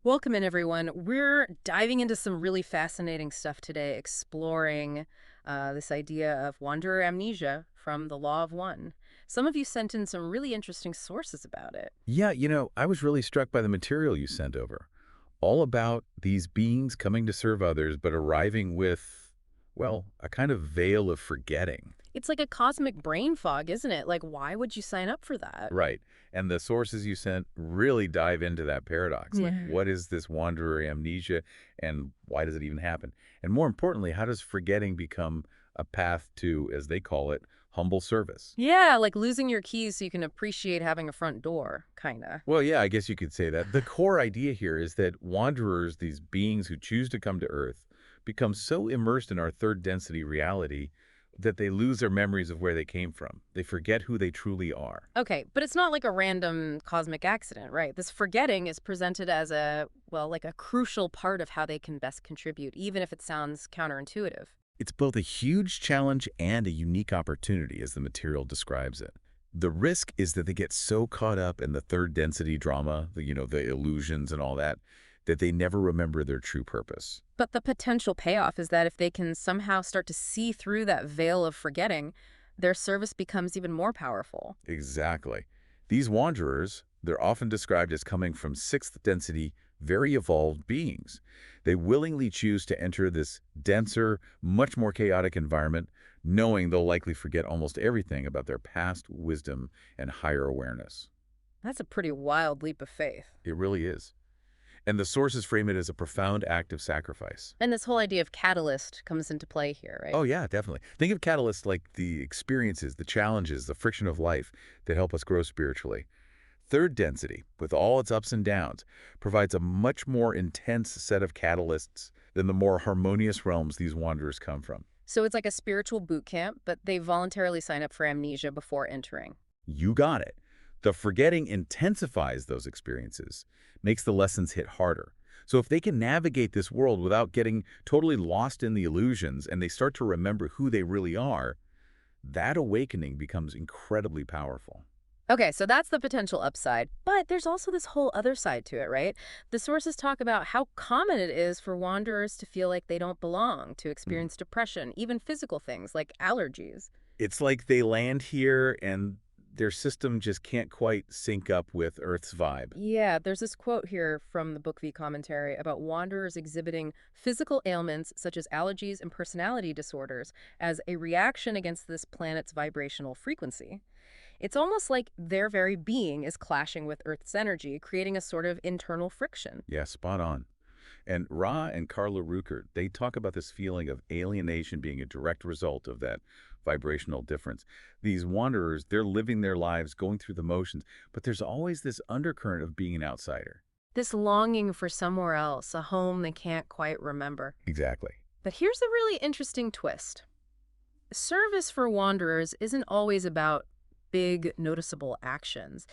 Welcome in, everyone. We're diving into some really fascinating stuff today, exploring this idea of wanderer amnesia from the Law of One. Some of you sent in some really interesting sources about it. Yeah, I was really struck by the material you sent over. All about these beings coming to serve others, but arriving with, well, a kind of veil of forgetting. It's like a cosmic brain fog, isn't it? Like, why would you sign up for that? Right. And the sources you sent really dive into that paradox. Like, Yeah. what is this wanderer amnesia and why does it even happen? And more importantly, how does forgetting become a path to, as they call it, humble service? Yeah, like losing your keys so you can appreciate having a front door, kind of. Well, yeah, I guess you could say that. The core idea here is that wanderers, these beings who choose to come to Earth, become so immersed in our third density reality that they lose their memories of where they came from. They forget who they truly are. Okay, but it's not like a random cosmic accident, right? This forgetting is presented as like a crucial part of how they can best contribute, even if it sounds counterintuitive. It's both a huge challenge and a unique opportunity, as the material describes it. The risk is that they get so caught up in the third density drama, the illusions and all that, that they never remember their true purpose. But the potential payoff is that if they can somehow start to see through that veil of forgetting, their service becomes even more powerful. Exactly. These wanderers, they're often described as coming from sixth density, very evolved beings. They willingly choose to enter this denser, much more chaotic environment, knowing they'll likely forget almost everything about their past wisdom and higher awareness. That's a pretty wild leap of faith. It really is. And the sources frame it as a profound act of sacrifice. And this whole idea of catalyst comes into play here, right? Oh, yeah, definitely. Think of catalysts like the experiences, the challenges, the friction of life that help us grow spiritually. Third density, with all its ups and downs, provides a much more intense set of catalysts than the more harmonious realms these wanderers come from. So it's like a spiritual boot camp, but they voluntarily sign up for amnesia before entering. You got it. The forgetting intensifies those experiences, makes the lessons hit harder. So if they can navigate this world without getting totally lost in the illusions and they start to remember who they really are, that awakening becomes incredibly powerful. Okay, so that's the potential upside. But there's also this whole other side to it, right? The sources talk about how common it is for wanderers to feel like they don't belong, to Mm. experience depression, even physical things like allergies. It's like they land here and their system just can't quite sync up with Earth's vibe. Yeah, there's this quote here from the Book V commentary about wanderers exhibiting physical ailments such as allergies and personality disorders as a reaction against this planet's vibrational frequency. It's almost like their very being is clashing with Earth's energy, creating a sort of internal friction. Yeah, spot on. And Ra and Carla Ruckert, they talk about this feeling of alienation being a direct result of that vibrational difference. These wanderers, they're living their lives, going through the motions, but there's always this undercurrent of being an outsider. This longing for somewhere else, a home they can't quite remember. Exactly. But here's a really interesting twist. Service for wanderers isn't always about big, noticeable actions.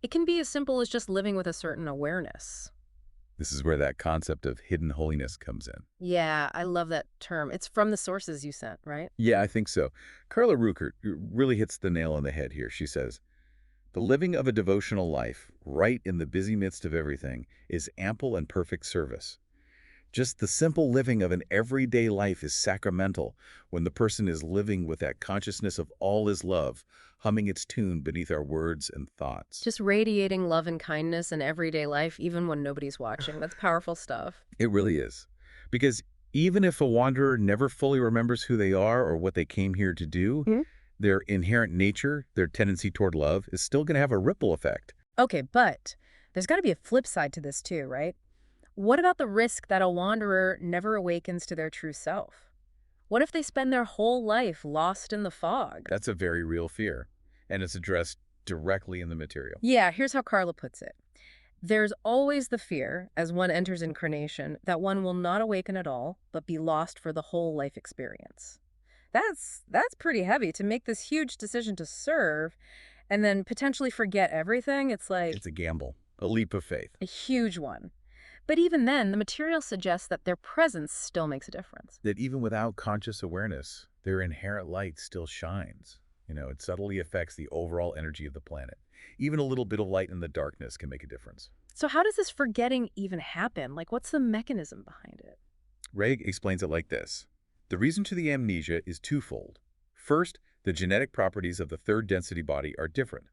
It can be as simple as just living with a certain awareness. This is where that concept of hidden holiness comes in. Yeah, I love that term. It's from the sources you sent, right? Yeah, I think so. Carla Ruckert really hits the nail on the head here. She says, the living of a devotional life, right in the busy midst of everything, is ample and perfect service. Just the simple living of an everyday life is sacramental when the person is living with that consciousness of all is love, humming its tune beneath our words and thoughts. Just radiating love and kindness in everyday life, even when nobody's watching. That's powerful stuff. It really is. Because even if a wanderer never fully remembers who they are or what they came here to do, Hmm? their inherent nature, their tendency toward love, is still going to have a ripple effect. Okay, but there's got to be a flip side to this too, right? What about the risk that a wanderer never awakens to their true self? What if they spend their whole life lost in the fog? That's a very real fear, and it's addressed directly in the material. Yeah, here's how Carla puts it. There's always the fear, as one enters incarnation, that one will not awaken at all, but be lost for the whole life experience. That's pretty heavy to make this huge decision to serve and then potentially forget everything. It's like It's a gamble, a leap of faith. a huge one. But even then, the material suggests that their presence still makes a difference. That even without conscious awareness, their inherent light still shines. It subtly affects the overall energy of the planet. Even a little bit of light in the darkness can make a difference. So how does this forgetting even happen? Like, what's the mechanism behind it? Reg explains it like this. The reason to the amnesia is twofold. First, the genetic properties of the third density body are different.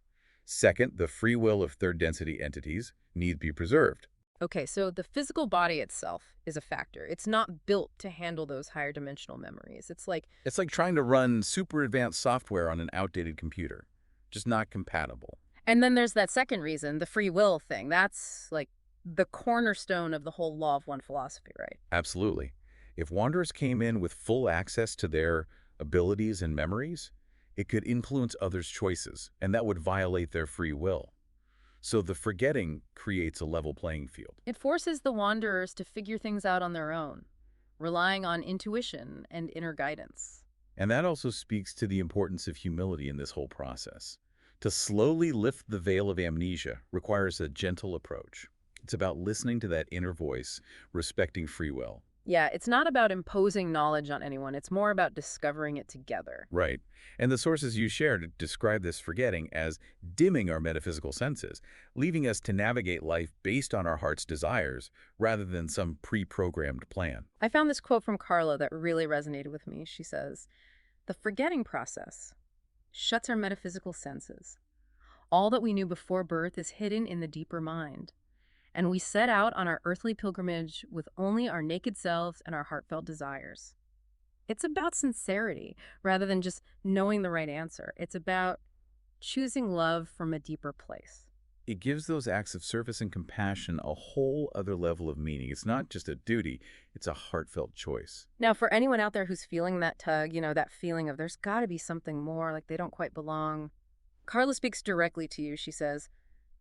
Second, the free will of third density entities need be preserved. Okay, so the physical body itself is a factor. It's not built to handle those higher dimensional memories. It's like, It's like trying to run super advanced software on an outdated computer. Just not compatible. and then there's that second reason, the free will thing. That's like the cornerstone of the whole law of one philosophy, right? Absolutely. If wanderers came in with full access to their abilities and memories, it could influence others' choices, and that would violate their free will. So the forgetting creates a level playing field. It forces the wanderers to figure things out on their own, relying on intuition and inner guidance. And that also speaks to the importance of humility in this whole process. To slowly lift the veil of amnesia requires a gentle approach. It's about listening to that inner voice, respecting free will. Yeah, it's not about imposing knowledge on anyone. It's more about discovering it together. Right. And the sources you shared describe this forgetting as dimming our metaphysical senses, leaving us to navigate life based on our heart's desires rather than some pre-programmed plan. I found this quote from Carla that really resonated with me. She says, "The forgetting process shuts our metaphysical senses. All that we knew before birth is hidden in the deeper mind. And we set out on our earthly pilgrimage with only our naked selves and our heartfelt desires." It's about sincerity rather than just knowing the right answer. It's about choosing love from a deeper place. It gives those acts of service and compassion a whole other level of meaning. It's not just a duty, it's a heartfelt choice. Now, for anyone out there who's feeling that tug, that feeling of there's got to be something more, like they don't quite belong, Carla speaks directly to you. She says,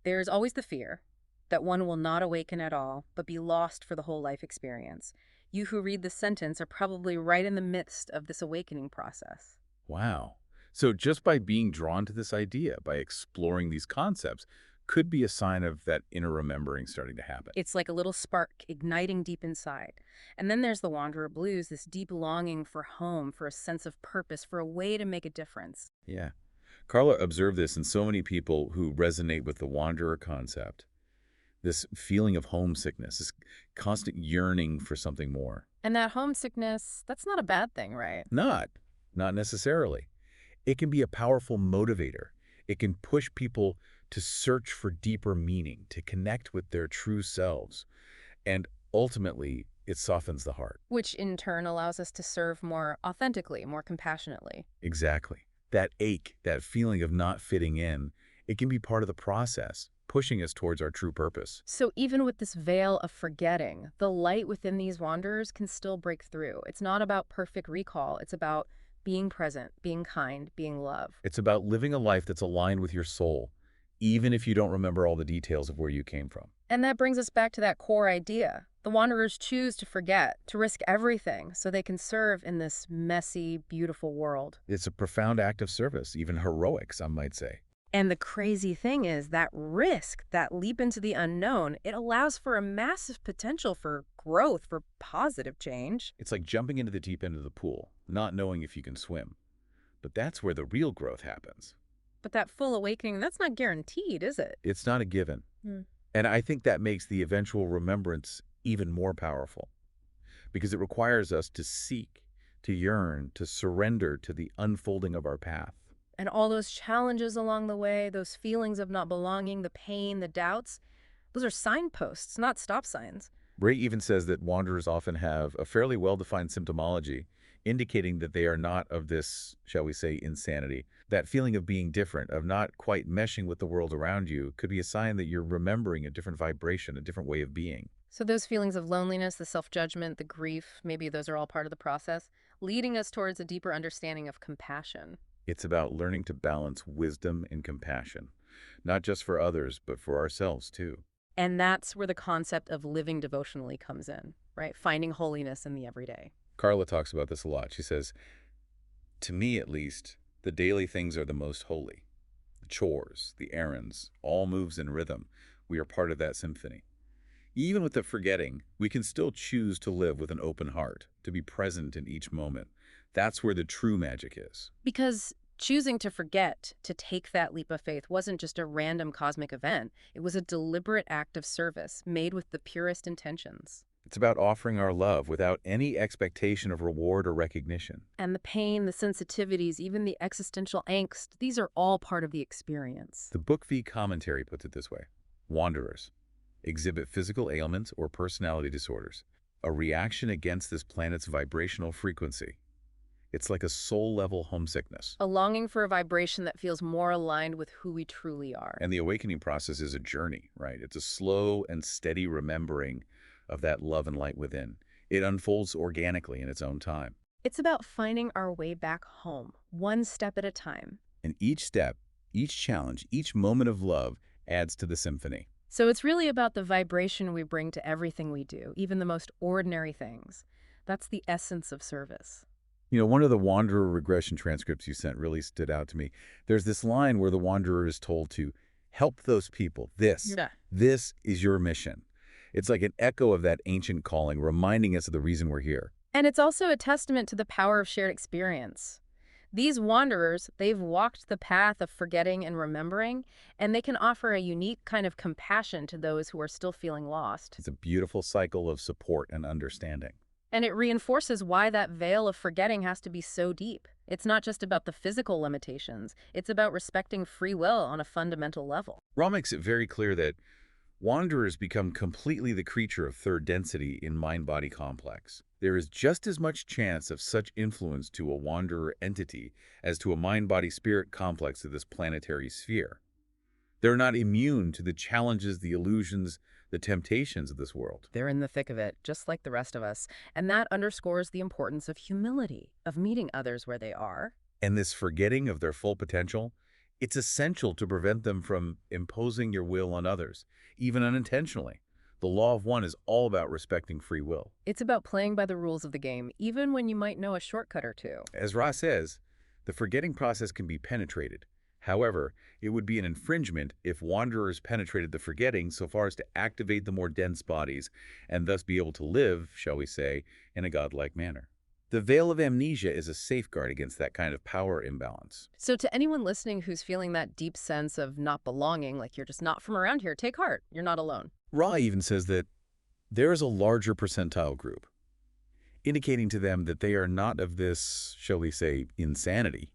"There is always the fear that one will not awaken at all, but be lost for the whole life experience. You who read this sentence are probably right in the midst of this awakening process." Wow. So just by being drawn to this idea, by exploring these concepts, could be a sign of that inner remembering starting to happen. It's like a little spark igniting deep inside. And then there's the Wanderer Blues, this deep longing for home, for a sense of purpose, for a way to make a difference. Yeah. Carla observed this in so many people who resonate with the wanderer concept. This feeling of homesickness, this constant yearning for something more. And that homesickness, that's not a bad thing, right? Not necessarily. It can be a powerful motivator. It can push people to search for deeper meaning, to connect with their true selves. And ultimately, it softens the heart. Which in turn allows us to serve more authentically, more compassionately. Exactly. That ache, that feeling of not fitting in, it can be part of the process, pushing us towards our true purpose. So even with this veil of forgetting, the light within these wanderers can still break through. It's not about perfect recall. It's about being present, being kind, being love. It's about living a life that's aligned with your soul, even if you don't remember all the details of where you came from. And that brings us back to that core idea. The wanderers choose to forget, to risk everything so they can serve in this messy, beautiful world. It's a profound act of service, even heroic, some might say. And the crazy thing is that risk, that leap into the unknown, it allows for a massive potential for growth, for positive change. It's like jumping into the deep end of the pool, not knowing if you can swim. But that's where the real growth happens. But that full awakening, that's not guaranteed, is it? It's not a given. And I think that makes the eventual remembrance even more powerful because it requires us to seek, to yearn, to surrender to the unfolding of our path. And all those challenges along the way, those feelings of not belonging, the pain, the doubts, those are signposts, not stop signs. Ray even says that wanderers often have a fairly well-defined symptomology, indicating that they are not of this, shall we say, insanity. That feeling of being different, of not quite meshing with the world around you, could be a sign that you're remembering a different vibration, a different way of being. So those feelings of loneliness, the self-judgment, the grief, maybe those are all part of the process, leading us towards a deeper understanding of compassion. It's about learning to balance wisdom and compassion, not just for others, but for ourselves too. And that's where the concept of living devotionally comes in, right? Finding holiness in the everyday. Carla talks about this a lot. She says, to me at least, the daily things are the most holy. The chores, the errands, all moves in rhythm. We are part of that symphony. Even with the forgetting, we can still choose to live with an open heart, to be present in each moment. That's where the true magic is. Because Choosing to forget, to take that leap of faith, wasn't just a random cosmic event. It was a deliberate act of service made with the purest intentions. It's about offering our love without any expectation of reward or recognition. And the pain, the sensitivities, even the existential angst, these are all part of the experience. The Book V commentary puts it this way. Wanderers exhibit physical ailments or personality disorders, a reaction against this planet's vibrational frequency. It's like a soul-level homesickness. A longing for a vibration that feels more aligned with who we truly are. And the awakening process is a journey, right? It's a slow and steady remembering of that love and light within. It unfolds organically in its own time. It's about finding our way back home, one step at a time. And each step, each challenge, each moment of love adds to the symphony. So it's really about the vibration we bring to everything we do, even the most ordinary things. That's the essence of service. You know, one of the Wanderer regression transcripts you sent really stood out to me. There's this line where the Wanderer is told to help those people. This is your mission. It's like an echo of that ancient calling, reminding us of the reason we're here. And it's also a testament to the power of shared experience. These wanderers, they've walked the path of forgetting and remembering, and they can offer a unique kind of compassion to those who are still feeling lost. It's a beautiful cycle of support and understanding. And it reinforces why that veil of forgetting has to be so deep. It's not just about the physical limitations. It's about respecting free will on a fundamental level. Ra makes it very clear that wanderers become completely the creature of third density in mind-body complex. There is just as much chance of such influence to a wanderer entity as to a mind-body spirit complex of this planetary sphere. They're not immune to the challenges, the illusions, the temptations of this world. They're in the thick of it, just like the rest of us. And that underscores the importance of humility, of meeting others where they are. And this forgetting of their full potential, it's essential to prevent them from imposing your will on others, even unintentionally. The law of one is all about respecting free will. It's about playing by the rules of the game, even when you might know a shortcut or two. As Ra says, the forgetting process can be penetrated. However, it would be an infringement if wanderers penetrated the forgetting so far as to activate the more dense bodies and thus be able to live, shall we say, in a godlike manner. The veil of amnesia is a safeguard against that kind of power imbalance. So to anyone listening who's feeling that deep sense of not belonging, like you're just not from around here, take heart. You're not alone. Ra even says that there is a larger percentile group, indicating to them that they are not of this, shall we say, insanity.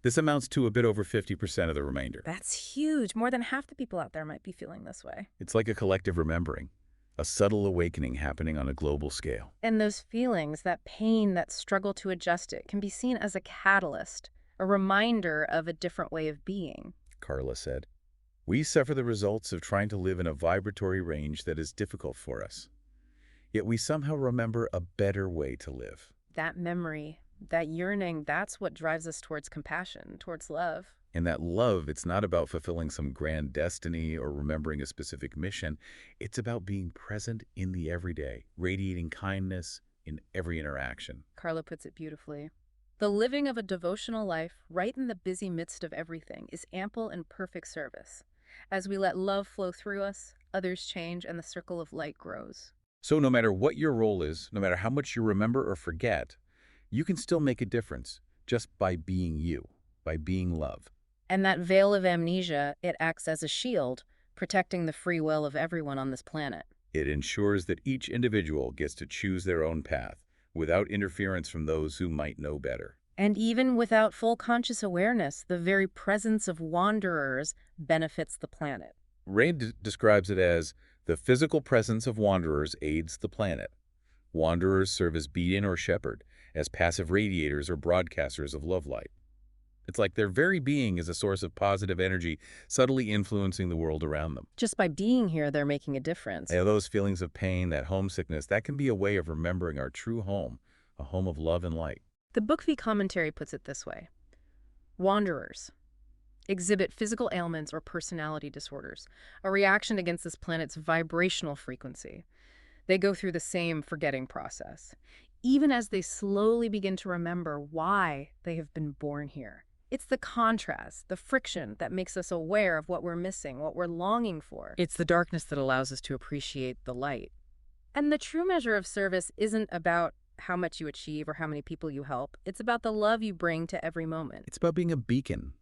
This amounts to a bit over 50% of the remainder. That's huge. More than half the people out there might be feeling this way. It's like a collective remembering, a subtle awakening happening on a global scale. And those feelings, that pain, that struggle to adjust it, can be seen as a catalyst, a reminder of a different way of being. Carla said, "We suffer the results of trying to live in a vibratory range that is difficult for us. Yet we somehow remember a better way to live." That memory, that yearning, that's what drives us towards compassion, towards love. And that love, it's not about fulfilling some grand destiny or remembering a specific mission. It's about being present in the everyday, radiating kindness in every interaction. Carla puts it beautifully. The living of a devotional life, right in the busy midst of everything, is ample and perfect service. As we let love flow through us, others change and the circle of light grows. So no matter what your role is, no matter how much you remember or forget, you can still make a difference just by being you, by being love. And that veil of amnesia, it acts as a shield, protecting the free will of everyone on this planet. It ensures that each individual gets to choose their own path without interference from those who might know better. And even without full conscious awareness, the very presence of wanderers benefits the planet. Ray describes it as the physical presence of wanderers aids the planet. Wanderers serve as beacon or shepherd, as passive radiators or broadcasters of love light. It's like their very being is a source of positive energy, subtly influencing the world around them. Just by being here, they're making a difference. And those feelings of pain, that homesickness, that can be a way of remembering our true home, a home of love and light. The Book V commentary puts it this way. Wanderers exhibit physical ailments or personality disorders, a reaction against this planet's vibrational frequency. They go through the same forgetting process, even as they slowly begin to remember why they have been born here. It's the contrast, the friction that makes us aware of what we're missing, what we're longing for. It's the darkness that allows us to appreciate the light. And the true measure of service isn't about how much you achieve or how many people you help. It's about the love you bring to every moment. It's about being a beacon,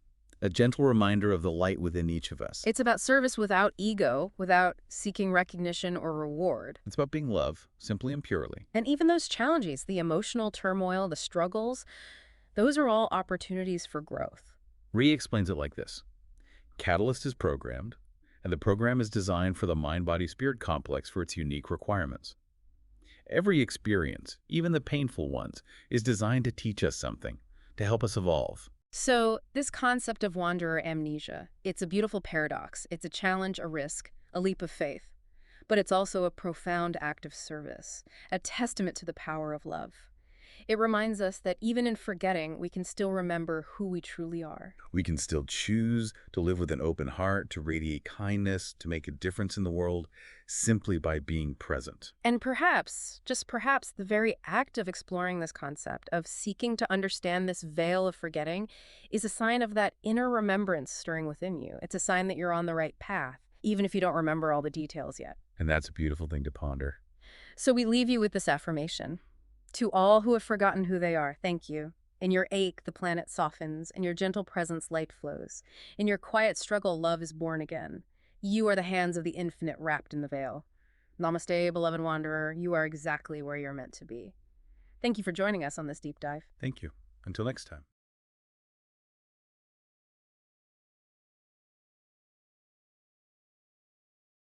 a gentle reminder of the light within each of us. It's about service without ego, without seeking recognition or reward. It's about being love, simply and purely. And even those challenges, the emotional turmoil, the struggles, those are all opportunities for growth. Rhee explains it like this. Catalyst is programmed, and the program is designed for the mind-body-spirit complex for its unique requirements. Every experience, even the painful ones, is designed to teach us something, to help us evolve. So this concept of wanderer amnesia, it's a beautiful paradox. It's a challenge, a risk, a leap of faith. But it's also a profound act of service, a testament to the power of love. It reminds us that even in forgetting, we can still remember who we truly are. We can still choose to live with an open heart, to radiate kindness, to make a difference in the world, simply by being present. And perhaps, just perhaps, the very act of exploring this concept, of seeking to understand this veil of forgetting, is a sign of that inner remembrance stirring within you. It's a sign that you're on the right path, even if you don't remember all the details yet. And that's a beautiful thing to ponder. So we leave you with this affirmation. To all who have forgotten who they are, thank you. In your ache, the planet softens. In your gentle presence, light flows. In your quiet struggle, love is born again. You are the hands of the infinite wrapped in the veil. Namaste, beloved wanderer. You are exactly where you're meant to be. Thank you for joining us on this deep dive. Thank you. Until next time.